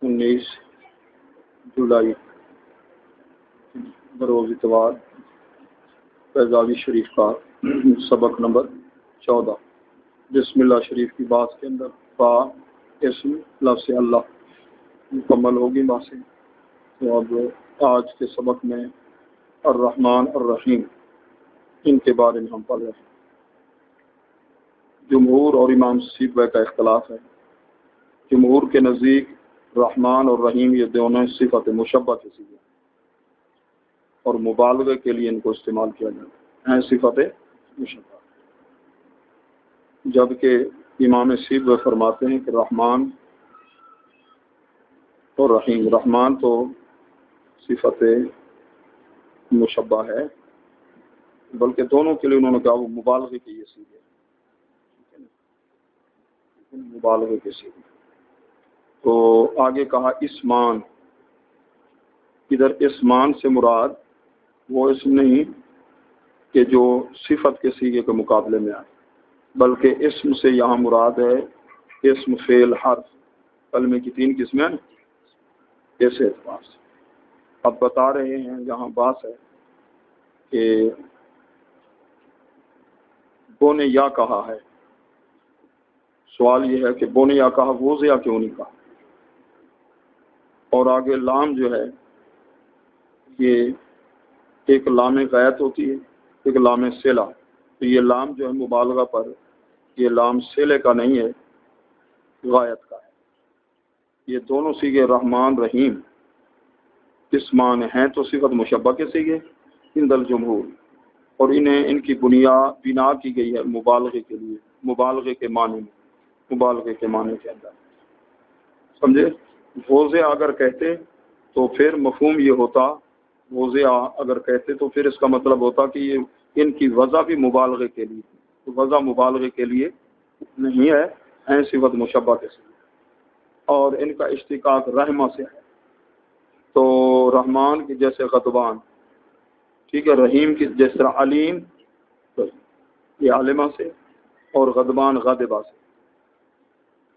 19 جولائی بروز اتوار فیضاوی شریف کا سبق نمبر 14 بسم اللہ شریف کی بات کے اندر با اسم لفظ اللہ مکمل ہوگی بات سے. تو اب آج کے سبق میں الرحمن الرحیم ان کے بارے میں ہم پڑھ رہے ہیں. جمہور اور امام سیبوی کا اختلاف ہے. جمہور کے نزدیک رحمان اور رحیم یہ دونوں صفت مشبہ کی صفت اور مبالغے کے لیے ان کو استعمال کیا جاتا ہے صفت مشبہ، جبکہ امام سیبوی فرماتے ہیں کہ رحمان اور رحیم، رحمان تو صفت مشبہ ہے بلکہ دونوں کے لیے انہوں نے کہا وہ مبالغے کی یہ صفت ہے، مبالغے کی صفت. تو آگے کہا اسمان، ادھر اسمان سے مراد وہ اسم نہیں کہ جو صفت کے صیغے کے مقابلے میں آئے، بلکہ اسم سے یہاں مراد ہے اسم فعل حرف. کلمے کی 3 قسمیں ایسے اعتبار سے اب بتا رہے ہیں. یہاں بات ہے کہ بو نے یا کہا ہے، سوال یہ ہے کہ بو نے یا کہا وضع کیوں نہیں کہا. اور آگے لام جو ہے یہ ایک لام غایت ہوتی ہے، ایک لام صلہ. تو یہ لام جو ہے مبالغہ پر یہ لام صلہ کا نہیں ہے، غایت کا ہے. یہ دونوں صیغے رحمان رحیم اسمان ہیں تو صفت مشبہ کے صیغے عند الجمہور، اور انہیں ان کی بنا کی گئی ہے مبالغے کے لیے، مبالغے کے معنی میں، مبالغے کے معنی کے اندر. سمجھے؟ وضع اگر کہتے تو پھر مفہوم یہ ہوتا، وضع اگر کہتے تو پھر اس کا مطلب ہوتا کہ یہ ان کی وضع بھی مبالغے کے لیے، تو وضع مبالغے کے لیے نہیں ہے، ہیں صفت مشبہ کے صیغے. اور ان کا اشتقاق رحمہ سے ہے. تو رحمان کی جیسے غضبان، ٹھیک ہے، رحیم کی جس طرح علیم یہ عالمہ سے، اور غضبان غاضبہ سے.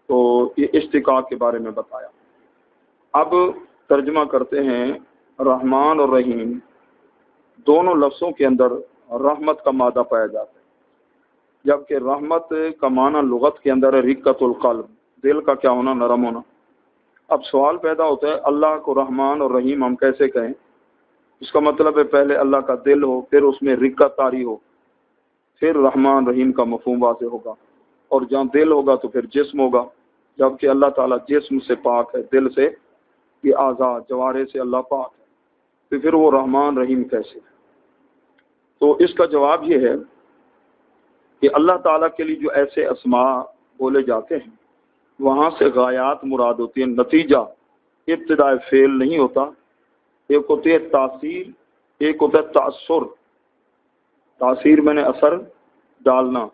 تو یہ اشتقاق کے بارے میں بتایا. اب ترجمہ کرتے ہیں. رحمان اور رحیم دونوں لفظوں کے اندر رحمت کا مادہ پایا جاتا ہے، جبکہ رحمت کا معنی لغت کے اندر ہے رقت القلب، دل کا کیا ہونا، نرم ہونا. اب سوال پیدا ہوتا ہے اللہ کو رحمان اور رحیم ہم کیسے کہیں؟ اس کا مطلب ہے پہلے اللہ کا دل ہو، پھر اس میں رقت طاری ہو، پھر رحمان رحیم کا مفہوم واضح ہوگا. اور جہاں دل ہوگا تو پھر جسم ہوگا، جبکہ اللہ تعالیٰ جسم سے پاک ہے، دل سے یہ آزاد جوارے سے اللہ پاک ہے، تو پھر وہ رحمان رحیم کیسے ہے؟ تو اس کا جواب یہ ہے کہ اللہ تعالیٰ کے لیے جو ایسے اسماء بولے جاتے ہیں وہاں سے غایات مراد ہوتی ہیں، نتیجہ ابتداء فعل نہیں ہوتا. ایک ہوتی ہے تاثیر، ایک ہوتا ہے تأثر. تاثیر میں نے اثر ڈالنا،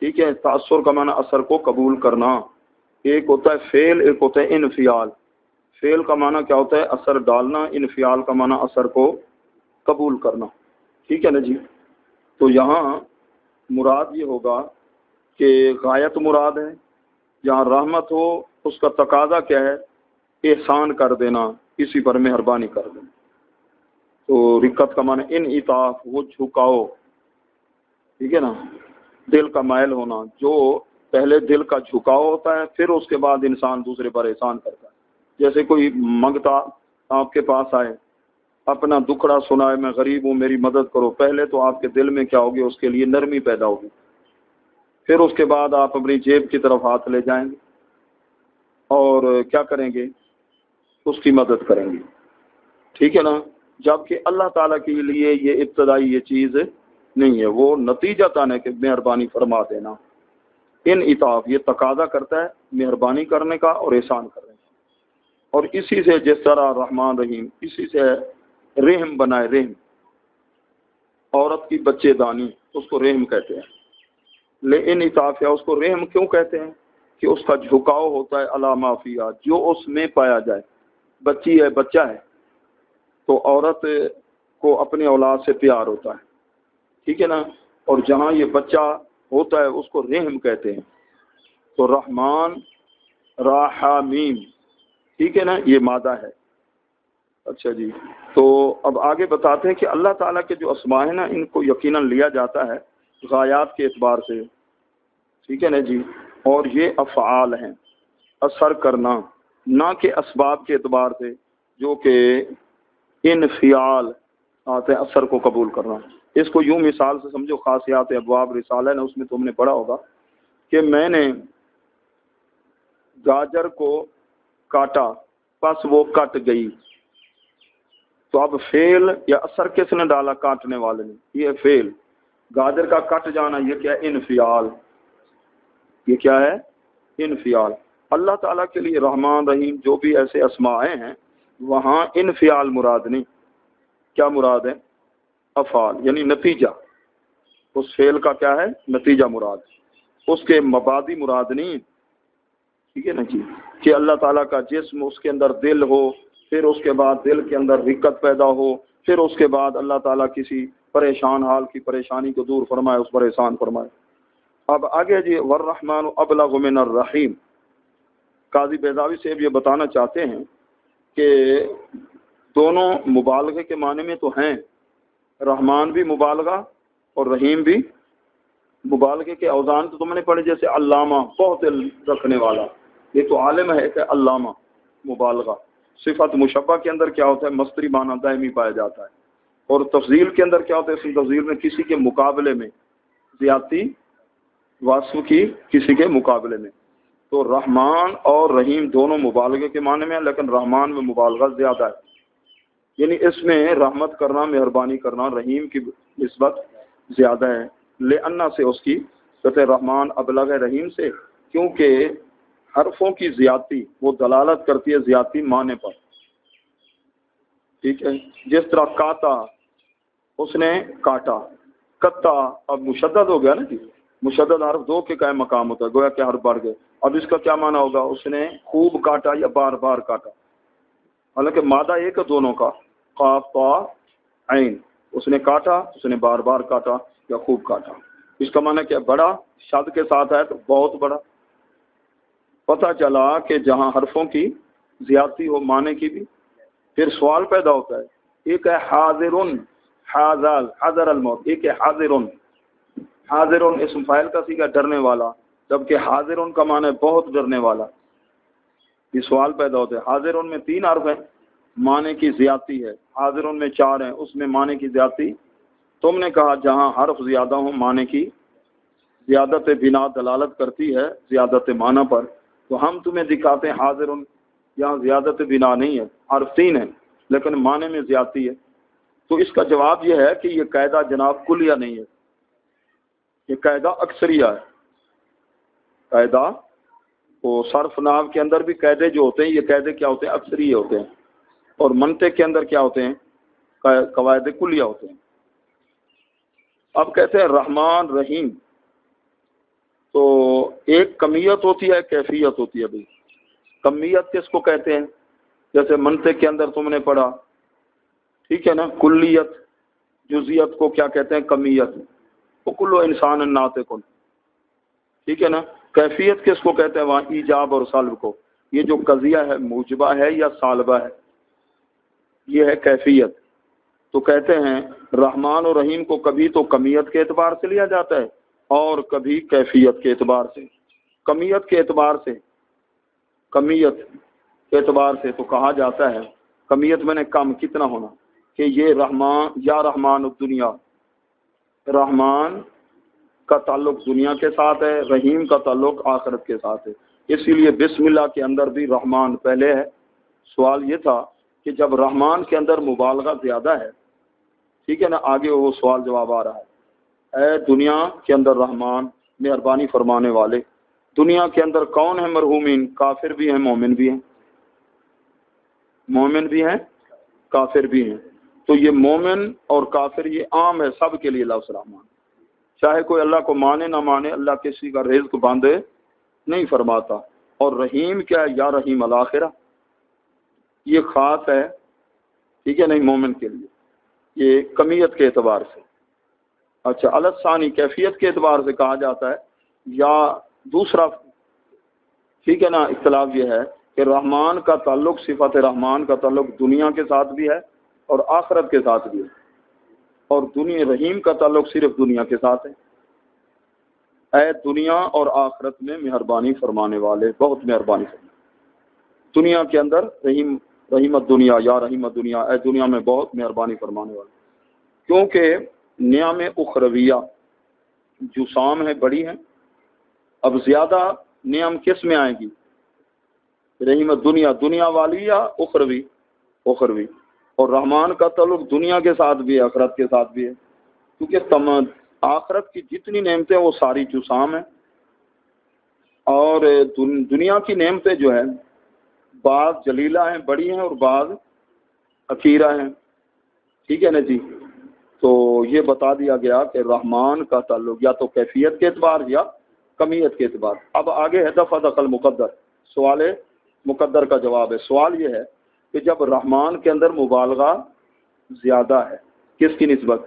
ٹھیک ہے، تأثر کا معنی اثر کو قبول کرنا. ایک ہوتا ہے فعل، ایک ہوتا ہے انفعال. فعل کا معنی کیا ہوتا ہے؟ اثر ڈالنا. انفعال کا معنی اثر کو قبول کرنا. ٹھیک ہے نا جی. تو یہاں مراد یہ ہوگا کہ غایت مراد ہے. جہاں رحمت ہو اس کا تقاضا کیا ہے؟ احسان کر دینا، کسی پر مہربانی کر دینا. تو رقت کا معنی انعطاف، وہ جھکاؤ، ٹھیک ہے نا، دل کا مائل ہونا. جو پہلے دل کا جھکاؤ ہوتا ہے پھر اس کے بعد انسان دوسرے پر احسان کرتا ہے. جیسے کوئی منگتا آپ کے پاس آئے، اپنا دکھڑا سنائے، میں غریب ہوں میری مدد کرو، پہلے تو آپ کے دل میں کیا ہوگی؟ اس کے لیے نرمی پیدا ہوگی. پھر اس کے بعد آپ اپنی جیب کی طرف ہاتھ لے جائیں گے اور کیا کریں گے؟ اس کی مدد کریں گے. ٹھیک ہے نا. جبکہ اللہ تعالیٰ کے لیے یہ ابتدائی یہ چیز نہیں ہے، وہ نتیجتاً ہے کہ مہربانی فرما دینا. انعطاف یہ تقاضا کرتا ہے مہربانی کرنے کا اور احسان کرنے کا. اور اسی سے جس طرح رحمان رحیم اسی سے رحم بنائے. رحم عورت کی بچے دانی اس کو رحم کہتے ہیں. لیکن انعطاف یا اس کو رحم کیوں کہتے ہیں؟ کہ اس کا جھکاؤ ہوتا ہے علامہ فیہا، جو اس میں پایا جائے. بچی ہے، بچہ ہے، تو عورت کو اپنے اولاد سے پیار ہوتا ہے، ٹھیک ہے نا. اور جہاں یہ بچہ ہوتا ہے اس کو رحم کہتے ہیں. تو رحمان راحمیم، ٹھیک ہے نا، یہ مادہ ہے۔ اچھا جی، تو اب آگے بتاتے ہیں کہ اللہ تعالیٰ کے جو اسماء ہیں نا، ان کو یقیناً لیا جاتا ہے غایات کے اعتبار سے، ٹھیک ہے نا جی، اور یہ افعال ہیں، اثر کرنا، نہ کہ اسباب کے اعتبار سے جو کہ انفعال آتے ہیں، اثر کو قبول کرنا۔ اس کو یوں مثال سے سمجھو، خاصیات ابواب رسالہ نا، اس میں تم نے پڑھا ہوگا کہ میں نے گاجر کو کاٹا، بس وہ کٹ گئی، تو اب فعل یا اثر کس نے ڈالا؟ کاٹنے والے نے، یہ فعل۔ گاجر کا کٹ جانا یہ کیا ہے؟ انفعال، یہ کیا ہے؟ انفعال۔ اللہ تعالیٰ کے لیے رحمان رحیم جو بھی ایسے اسماء ہیں وہاں انفعال مراد نہیں، کیا مراد ہے؟ افعال، یعنی نتیجہ، اس فعل کا کیا ہے؟ نتیجہ مراد، اس کے مبادی مراد نہیں، ٹھیک ہے نا جی، کہ اللہ تعالیٰ کا جسم، اس کے اندر دل ہو، پھر اس کے بعد دل کے اندر رقت پیدا ہو، پھر اس کے بعد اللہ تعالیٰ کسی پریشان حال کی پریشانی کو دور فرمائے، اس پر احسان فرمائے۔ اب آگے جی، والرحمن ابلغ من الرحیم، قاضی بیضاوی سے یہ بتانا چاہتے ہیں کہ دونوں مبالغے کے معنی میں تو ہیں، رحمان بھی مبالغہ اور رحیم بھی مبالغے کے اوزان تو تم نے پڑھے، جیسے علامہ، بہت علم رکھنے والا، یہ تو عالم ہے کہ علامہ مبالغہ۔ صفت مشبہ کے اندر کیا ہوتا ہے؟ مصدری معنی دائمی پایا جاتا ہے، اور تفضیل کے اندر کیا ہوتا ہے؟ اس تفضیل میں کسی کے مقابلے میں زیادتی، وصف کی کسی کے مقابلے میں۔ تو رحمان اور رحیم دونوں مبالغے کے معنی میں ہیں، لیکن رحمان میں مبالغہ زیادہ ہے، یعنی اس میں رحمت کرنا، مہربانی کرنا رحیم کی نسبت زیادہ ہے، لأن سے اس کی کہتے رحمان ابلغ رحیم سے، کیونکہ حرفوں کی زیادتی وہ دلالت کرتی ہے زیادتی معنی پر، ٹھیک ہے، جس طرح کاتا، اس نے کاٹا، کتا، اب مشدد ہو گیا نا جی، مشدد حرف دو کے قائم مقام ہوتا ہے، گویا کہ حرف بڑھ گئے۔ اب اس کا کیا معنی ہوگا؟ اس نے خوب کاٹا یا بار بار کاٹا، حالانکہ مادہ ایک ہے دونوں کا، قاف طا عین، اس نے کاٹا، اس نے بار بار کاٹا یا خوب کاٹا۔ اس کا معنی کیا؟ بڑا، شد کے ساتھ ہے تو بہت بڑا۔ پتہ چلا کہ جہاں حرفوں کی زیادتی ہو معنی کی بھی، پھر سوال پیدا ہوتا ہے، ایک ہے حاضرن، حاضر، حضر الموت، ایک ہے حاضرن، حاضرن اسم فاعل کا صیغہ ڈرنے والا، جبکہ حاضرن کا معنی بہت ڈرنے والا۔ یہ سوال پیدا ہوتا ہے، حاضرن میں 3 حرف ہیں، معنی کی زیادتی ہے، حاضرن میں 4 ہیں، اس میں معنی کی زیادتی۔ تم نے کہا جہاں حرف زیادہ ہوں معنی کی زیادت بنا دلالت کرتی ہے زیادت معنی پر، تو ہم تمہیں دکھاتے ہیں حاضرن یہاں زیادت بنا نہیں ہے، حرف 3 ہے لیکن معنی میں زیادتی ہے۔ تو اس کا جواب یہ ہے کہ یہ قاعدہ جناب کلیہ نہیں ہے، یہ قاعدہ اکثریہ ہے۔ قاعدہ وہ صرف نحو کے اندر بھی قاعدے جو ہوتے ہیں، یہ قاعدے کیا ہوتے ہیں؟ اکثریہ ہوتے ہیں، اور منطق کے اندر کیا ہوتے ہیں؟ قواعد کلیہ ہوتے ہیں۔ اب کہتے ہیں رحمان رحیم، تو ایک کمیت ہوتی ہے، کیفیت ہوتی ہے بھائی۔ کمیت کس کو کہتے ہیں؟ جیسے منطق کے اندر تم نے پڑھا، ٹھیک ہے نا، کلیت جزیت کو کیا کہتے ہیں؟ کمیت، کل انسان ناطق، ٹھیک ہے نا۔ کیفیت کس کو کہتے ہیں؟ وہاں ایجاب اور سالب کو، یہ جو قضیہ ہے موجبہ ہے یا سالبہ ہے، یہ ہے کیفیت۔ تو کہتے ہیں رحمان اور رحیم کو کبھی تو کمیت کے اعتبار سے لیا جاتا ہے اور کبھی کیفیت کے اعتبار سے۔ کمیت کے اعتبار سے، کمیت کے اعتبار سے تو کہا جاتا ہے، کمیت میں نے کم کتنا ہونا، کہ یہ رحمان یا رحمان الدنیا، رحمان کا تعلق دنیا کے ساتھ ہے، رحیم کا تعلق آخرت کے ساتھ ہے، اسی لیے بسم اللہ کے اندر بھی رحمان پہلے ہے۔ سوال یہ تھا کہ جب رحمان کے اندر مبالغہ زیادہ ہے، ٹھیک ہے نا، آگے وہ سوال جواب آ رہا ہے، اے دنیا کے اندر رحمان مہربانی فرمانے والے، دنیا کے اندر کون ہے مرحومین؟ کافر بھی ہیں، مومن بھی ہیں، مومن بھی ہیں، کافر بھی ہیں۔ تو یہ مومن اور کافر یہ عام ہے سب کے لیے لفظ رحمان، چاہے کوئی اللہ کو مانے نہ مانے، اللہ کسی کا رزق باندھے نہیں فرماتا۔ اور رحیم کیا ہے؟ یا رحیم الآخرہ، یہ خاص ہے، ٹھیک ہے نہیں، مومن کے لیے، یہ کمیت کے اعتبار سے۔ اچھا، الثانی کیفیت کے اعتبار سے کہا جاتا ہے، یا دوسرا ٹھیک ہے نا. اختلاف یہ ہے کہ رحمان کا تعلق، صفت رحمان کا تعلق دنیا کے ساتھ بھی ہے اور آخرت کے ساتھ بھی ہے، اور دنیا رحیم کا تعلق صرف دنیا کے ساتھ ہے. اے دنیا اور آخرت میں مہربانی فرمانے والے، بہت مہربانی فرمانے. دنیا کے اندر رحیمت دنیا، یا رحیمت دنیا، اے دنیا میں بہت مہربانی فرمانے والے. کیونکہ نعم اخرویہ جسام ہے، بڑی ہیں. اب زیادہ نعم کس میں آئیں گی؟ رحیمت دنیا، دنیا والی یا اخروی؟ اخروی. اور رحمان کا تعلق دنیا کے ساتھ بھی ہے، آخرت کے ساتھ بھی ہے. کیونکہ آخرت کی جتنی نعمتیں وہ ساری جسام ہیں، اور دنیا کی نعمتیں جو ہیں بعض جلیلہ ہیں، بڑی ہیں، اور بعض حقیرہ ہیں. ٹھیک ہے نا جی. تو یہ بتا دیا گیا کہ رحمان کا تعلق یا تو کیفیت کے اعتبار یا کمیت کے اعتبار. اب آگے ہے دفع دخل مقدر، سوال مقدر کا جواب ہے. سوال یہ ہے کہ جب رحمان کے اندر مبالغہ زیادہ ہے، کس کی نسبت؟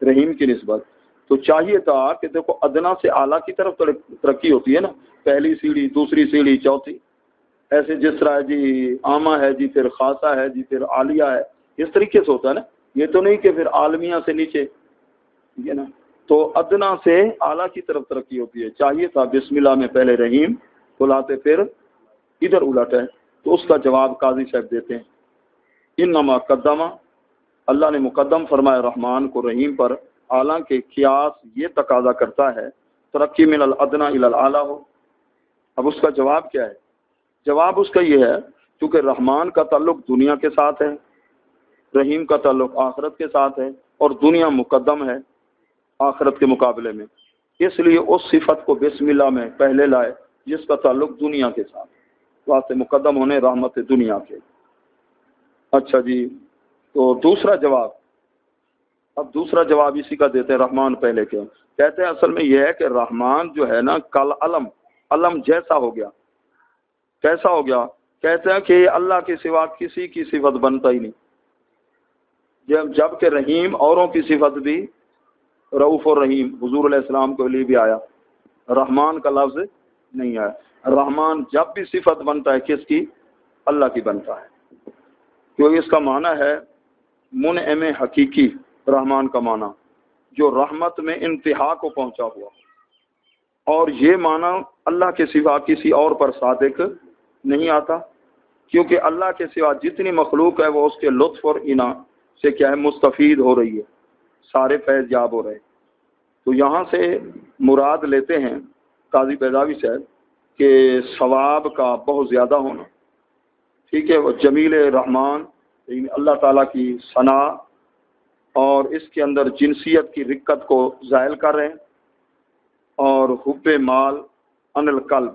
رحیم کی نسبت. تو چاہیے تھا کہ دیکھو ادنا سے اعلیٰ کی طرف ترقی ہوتی ہے نا، پہلی سیڑھی، دوسری سیڑھی، چوتھی، ایسے جس طرح جی عامہ ہے جی، پھر خاصہ ہے جی، پھر عالیہ ہے، اس طریقے سے ہوتا ہے نا. یہ تو نہیں کہ پھر عالمیہ سے نیچے، ٹھیک ہے نا. تو ادنا سے اعلیٰ کی طرف ترقی ہوتی ہے. چاہیے تھا بسم اللہ میں پہلے رحیم بلاتے، پھر ادھر الٹ ہے. تو اس کا جواب قاضی صاحب دیتے ہیں، انما قدمہ، اللہ نے مقدم فرمایا رحمان کو رحیم پر، حالانکہ قیاس یہ تقاضا کرتا ہے ترقی من الادنا الی الاعلی ہو. اب اس کا جواب کیا ہے؟ جواب اس کا یہ ہے کیونکہ رحمان کا تعلق دنیا کے ساتھ ہے، رحیم کا تعلق آخرت کے ساتھ ہے، اور دنیا مقدم ہے آخرت کے مقابلے میں، اس لیے اس صفت کو بسم اللہ میں پہلے لائے جس کا تعلق دنیا کے ساتھ، واسطے مقدم ہونے رحمت دنیا کے. اچھا جی. تو دوسرا جواب، اب دوسرا جواب اسی کا دیتے ہیں رحمان پہلے کے. کہتے ہیں اصل میں یہ ہے کہ رحمان جو ہے نا کل علم جیسا ہو گیا. کیسا ہو گیا؟ کہتے ہیں کہ اللہ کے سوا کسی کی صفت بنتا ہی نہیں. جب کہ رحیم اوروں کی صفت بھی، رؤوف اور رحیم حضور علیہ السلام کے لیے بھی آیا، رحمان کا لفظ نہیں آیا. رحمان جب بھی صفت بنتا ہے کس کی؟ اللہ کی بنتا ہے. کیونکہ اس کا معنی ہے منعم حقیقی، رحمان کا معنی جو رحمت میں انتہا کو پہنچا ہوا، اور یہ معنی اللہ کے سوا کسی اور پر صادق نہیں آتا، کیونکہ اللہ کے سوا جتنی مخلوق ہے وہ اس کے لطف اور انعام سے کیا ہے؟ مستفید ہو رہی ہے، سارے فیض یاب ہو رہے ہیں. تو یہاں سے مراد لیتے ہیں قاضی بیضاوی صاحب کہ ثواب کا بہت زیادہ ہونا. ٹھیک ہے. وہ جمیل رحمان اللہ تعالیٰ کی ثنا اور اس کے اندر جنسیت کی رقت کو زائل کر رہے ہیں، اور حب مال ان القلب،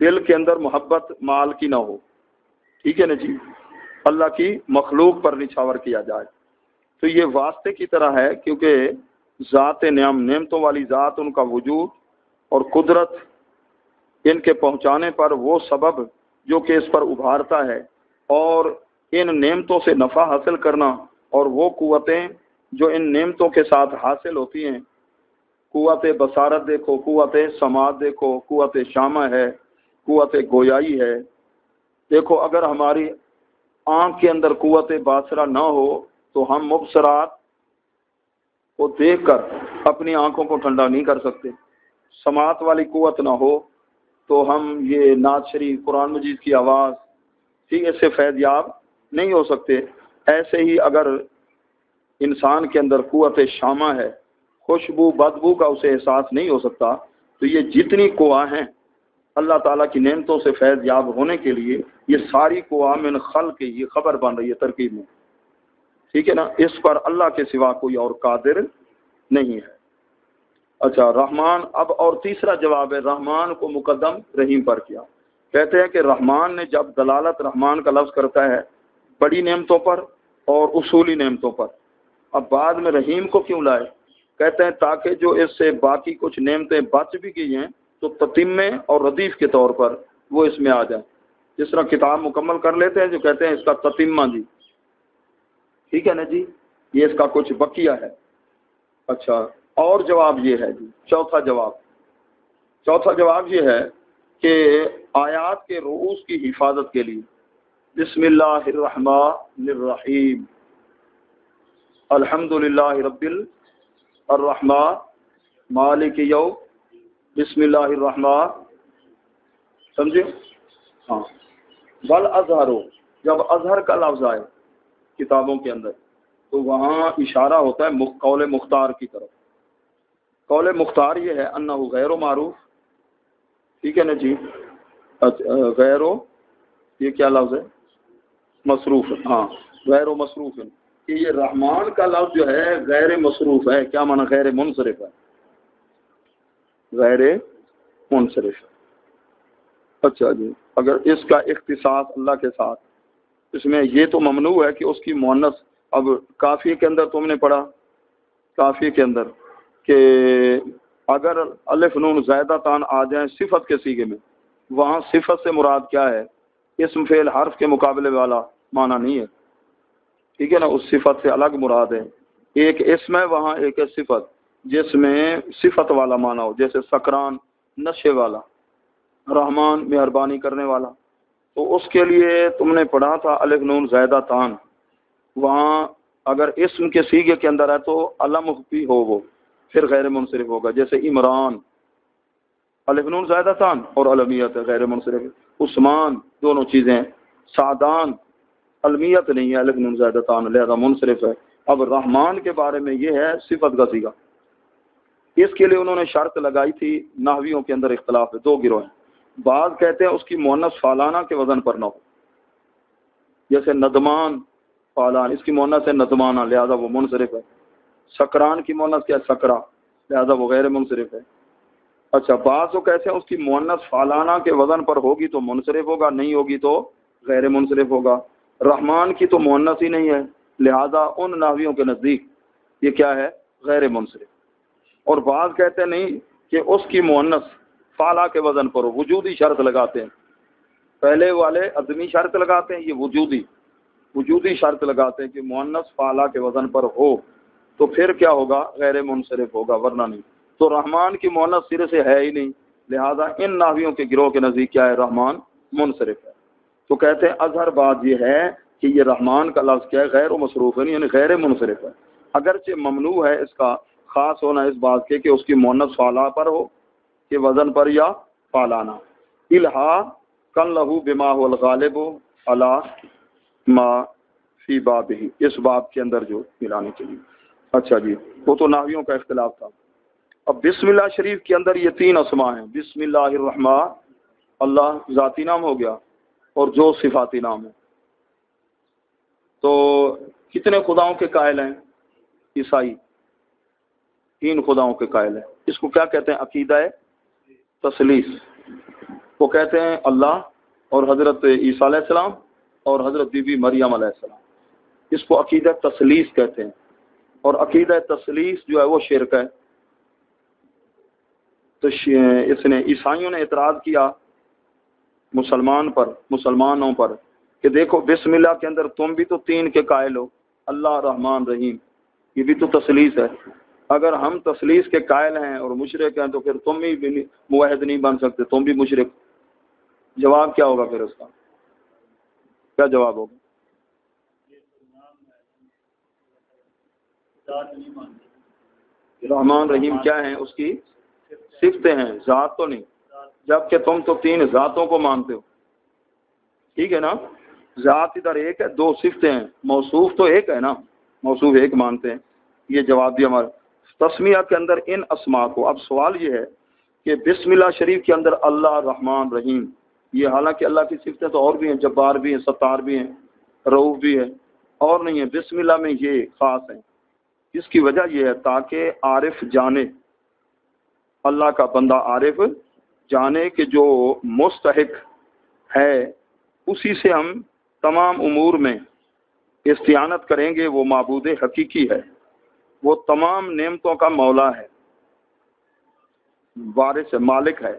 دل کے اندر محبت مال کی نہ ہو. ٹھیک ہے نا جی. اللہ کی مخلوق پر نچھاور کیا جائے. تو یہ واسطے کی طرح ہے، کیونکہ ذات نعمتوں والی ذات، ان کا وجود اور قدرت، ان کے پہنچانے پر وہ سبب جو کہ اس پر ابھارتا ہے، اور ان نعمتوں سے نفع حاصل کرنا، اور وہ قوتیں جو ان نعمتوں کے ساتھ حاصل ہوتی ہیں. قوت بصارت دیکھو، قوت سماعت دیکھو، قوت شامہ ہے، قوت گویائی ہے. دیکھو اگر ہماری آنکھ کے اندر قوت باصرہ نہ ہو تو ہم مبصرات کو دیکھ کر اپنی آنکھوں کو ٹھنڈا نہیں کر سکتے. سماعت والی قوت نہ ہو تو ہم یہ نعت شریف، قرآن مجید کی آواز، ٹھیک ہے، اس سے فیض یاب نہیں ہو سکتے. ایسے ہی اگر انسان کے اندر قوت شامہ ہے، خوشبو بدبو کا اسے احساس نہیں ہو سکتا. تو یہ جتنی قوا ہیں اللہ تعالیٰ کی نعمتوں سے فیض یاب ہونے کے لیے، یہ ساری قوا من خلق، یہ خبر بن رہی ہے ترکیب میں. ٹھیک ہے نا. اس پر اللہ کے سوا کوئی اور قادر نہیں ہے. اچھا رحمان. اب اور تیسرا جواب ہے رحمان کو مقدم رحیم پر کیا. کہتے ہیں کہ رحمان نے جب دلالت رحمان کا لفظ کرتا ہے بڑی نعمتوں پر اور اصولی نعمتوں پر، اب بعد میں رحیم کو کیوں لائے؟ کہتے ہیں تاکہ جو اس سے باقی کچھ نعمتیں بچ بھی گئی ہیں تو تتمے اور ردیف کے طور پر وہ اس میں آ جائیں. جس طرح کتاب مکمل کر لیتے ہیں جو کہتے ہیں اس کا تتمہ جی، ٹھیک ہے نا جی، یہ اس کا کچھ بقیہ ہے. اچھا اور جواب یہ ہے جی، چوتھا جواب یہ ہے کہ آیات کے رؤوس کی حفاظت کے لیے بسم اللہ الرحمن الرحیم، الحمد للہ رب الرحمن مالک یوم، بسم اللہ الرحمن، سمجھے؟ ہاں، بل اظہر، جب اظہر کا لفظ آئے کتابوں کے اندر تو وہاں اشارہ ہوتا ہے قول مختار کی طرف۔ قول مختار یہ ہے انہ غیر معروف، ٹھیک ہے نا جی؟ غیر، یہ کیا لفظ ہے؟ مصروف، ہاں، غیر مصروف، کہ یہ رحمان کا لفظ جو ہے غیر مصروف ہے۔ کیا معنی؟ غیر منصرف ہے، غیر منصرف ہے۔ اچھا جی، اگر اس کا اختصاص اللہ کے ساتھ، اس میں یہ تو ممنوع ہے کہ اس کی مؤنث، اب کافی کے اندر تم نے پڑھا، کافی کے اندر کہ اگر الف نون زائدہ تان آ جائیں صفت کے صیغے میں، وہاں صفت سے مراد کیا ہے؟ اسم فعل حرف کے مقابلے والا معنی نہیں ہے، ٹھیک ہے نا؟ اس صفت سے الگ مراد ہے۔ ایک اسم ہے وہاں، ایک ہے صفت، جس میں صفت والا معنی ہو، جیسے سکران نشے والا، رحمان مہربانی کرنے والا۔ تو اس کے لیے تم نے پڑھا تھا الف نون زائدہ تان، وہاں اگر اسم کے صیغے کے اندر ہے تو علم بھی ہو، وہ پھر غیر منصرف ہوگا، جیسے عمران الف نون زائدہ تان اور علمیت ہے، غیر منصرف۔ عثمان، دونوں چیزیں، سعدان علمیت نہیں ہے، الف نون زائدہ تان، لہذا منصرف ہے۔ اب رحمان کے بارے میں یہ ہے صفت کا صیغہ، اس کے لیے انہوں نے شرط لگائی تھی، نحویوں کے اندر اختلاف ہے، دو گروہ ہیں۔ بعض کہتے ہیں اس کی مؤنث فالانہ کے وزن پر نہ ہو، جیسے ندمان فالان، اس کی مؤنث ہے ندمانہ، لہذا وہ منصرف ہے۔ سکران کی مؤنث کیا ہے؟ سکرا، لہذا وہ غیر منصرف ہے۔ اچھا، بعض تو کہتے ہیں اس کی مؤنث فالانہ کے وزن پر ہوگی تو منصرف ہوگا، نہیں ہوگی تو غیر منصرف ہوگا۔ رحمان کی تو مؤنث ہی نہیں ہے، لہذا ان نحویوں کے نزدیک یہ کیا ہے؟ غیر منصرف۔ اور بعض کہتے ہیں نہیں، کہ اس کی مؤنث فالا کے وزن پر ہو، وجودی شرط لگاتے ہیں۔ پہلے والے عدمی شرط لگاتے ہیں، یہ وجودی شرط لگاتے ہیں کہ مؤنث فالا کے وزن پر ہو تو پھر کیا ہوگا؟ غیر منصرف ہوگا، ورنہ نہیں۔ تو رحمان کی مؤنث سرے سے ہے ہی نہیں، لہذا ان نحویوں کے گروہ کے نزدیک کیا ہے؟ رحمان منصرف ہے۔ تو کہتے ہیں اظہر بات یہ ہے کہ یہ رحمان کا لفظ کیا ہے؟ غیر مصروف ہے، یعنی غیر منصرف ہے، اگرچہ ممنوع ہے اس کا خاص ہونا اس بات کے کہ اس کی مؤنث فالا پر ہو کہ وزن پر یا فالانہ۔ الہا کن لہو بما هو الغالب علی ما فی بابہ، اس باب کے اندر جو ملانے کے لیے۔ اچھا جی، وہ تو نحویوں کا اختلاف تھا۔ اب بسم اللہ شریف کے اندر یہ تین اسماء ہیں، بسم اللہ الرحمن، اللہ ذاتی نام ہو گیا، اور جو صفاتی نام ہے۔ تو کتنے خداؤں کے قائل ہیں عیسائی؟ 3 خداؤں کے قائل ہیں۔ اس کو کیا کہتے ہیں؟ عقیدہ تثلیث۔ وہ کہتے ہیں اللہ اور حضرت عیسیٰ علیہ السلام اور حضرت بی بی مریم علیہ السلام، اس کو عقیدہ تثلیث کہتے ہیں۔ اور عقیدہ تثلیث جو ہے وہ شرک ہے۔ تو اس نے عیسائیوں نے اعتراض کیا مسلمانوں پر کہ دیکھو بسم اللہ کے اندر تم بھی تو 3 کے قائل ہو، اللہ رحمان رحیم، یہ بھی تو تثلیث ہے۔ اگر ہم تثلیث کے قائل ہیں اور مشرک ہیں تو پھر تم بھی موحد نہیں بن سکتے، تم بھی مشرک۔ جواب کیا ہوگا پھر اس کا؟ کیا جواب ہوگا؟ رحمان رحیم کیا ہیں؟ اس کی صفتیں ہیں، ذات تو نہیں، جبکہ تم تو 3 ذاتوں کو مانتے ہو، ٹھیک ہے نا؟ ذات ادھر ایک ہے، 2 صفتیں ہیں، موصوف تو ایک ہے نا، موصوف ایک مانتے ہیں۔ یہ جواب دیا ہمارا تسمیہ کے اندر ان اسماء کو۔ اب سوال یہ ہے کہ بسم اللہ شریف کے اندر اللہ رحمان رحیم، یہ حالانکہ اللہ کی صفتیں تو اور بھی ہیں، جبار بھی ہیں، ستار بھی ہیں، رؤوف بھی ہے، اور نہیں ہے، بسم اللہ میں یہ خاص ہیں۔ اس کی وجہ یہ ہے تاکہ عارف جانے، اللہ کا بندہ عارف جانے کہ جو مستحق ہے اسی سے ہم تمام امور میں استعانت کریں گے، وہ معبود حقیقی ہے، وہ تمام نعمتوں کا مولا ہے، وارث مالک ہے،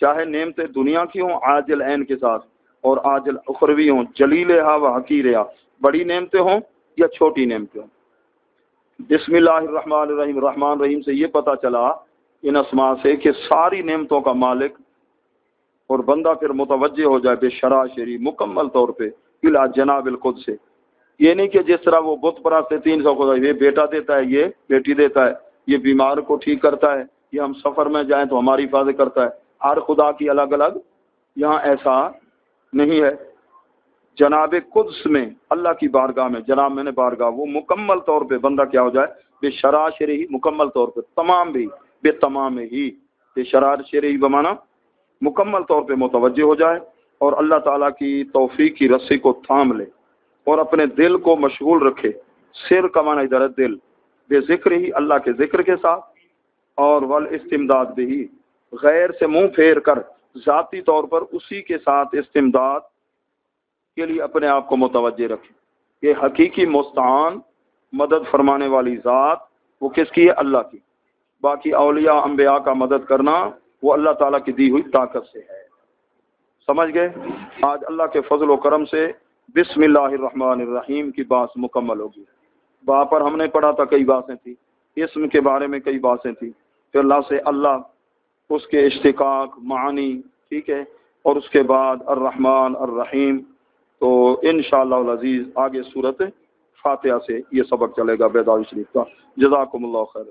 چاہے نعمتیں دنیا کی ہوں عاجل عین کے ساتھ اور عاجل اخروی ہوں، جلیلہا و حقیرہا، بڑی نعمتیں ہوں یا چھوٹی نعمتیں ہوں۔ بسم اللہ الرحمن الرحیم، رحمان رحیم سے یہ پتہ چلا ان اسماء سے کہ ساری نعمتوں کا مالک اور بندہ پھر متوجہ ہو جائے بے شرع شری مکمل طور پہ الی جناب القدس سے. یہ نہیں کہ جس طرح وہ بت پرست 300 خدا یہ بیٹا دیتا ہے، یہ بیٹی دیتا ہے، یہ بیمار کو ٹھیک کرتا ہے، یہ ہم سفر میں جائیں تو ہماری حفاظت کرتا ہے، ہر خدا کی الگ الگ. یہاں ایسا نہیں ہے. جناب قدس میں اللہ کی بارگاہ میں، جناب میں نے بارگاہ، وہ مکمل طور پہ بندہ کیا ہو جائے بے شرع شرعی مکمل طور پہ، تمام بھی بے تمام ہی بے شرع شرعی بمانا مکمل طور پہ متوجہ ہو جائے اور اللہ تعالیٰ کی توفیق کی رسی کو تھام لے اور اپنے دل کو مشغول رکھے. سر کا معنی ادھر ہے دل، بے ذکر ہی اللہ کے ذکر کے ساتھ، اور والاستمداد بھی غیر سے منہ پھیر کر ذاتی طور پر اسی کے ساتھ استمداد کے لیے اپنے آپ کو متوجہ رکھے. یہ حقیقی مستعان مدد فرمانے والی ذات وہ کس کی ہے؟ اللہ کی. باقی اولیاء انبیاء کا مدد کرنا وہ اللہ تعالیٰ کی دی ہوئی طاقت سے ہے. سمجھ گئے؟ آج اللہ کے فضل و کرم سے بسم اللہ الرحمن الرحیم کی بات مکمل ہوگی. وہاں پر ہم نے پڑھا تھا کئی باتیں تھیں، اسم کے بارے میں کئی باتیں تھیں، پھر اللہ سے اللہ، اس کے اشتقاق معانی، ٹھیک ہے، اور اس کے بعد الرحمن الرحیم. تو انشاءاللہ العزیز آگے سورت فاتحہ سے یہ سبق چلے گا بیداوی شریف کا. جزاکم اللہ خیر.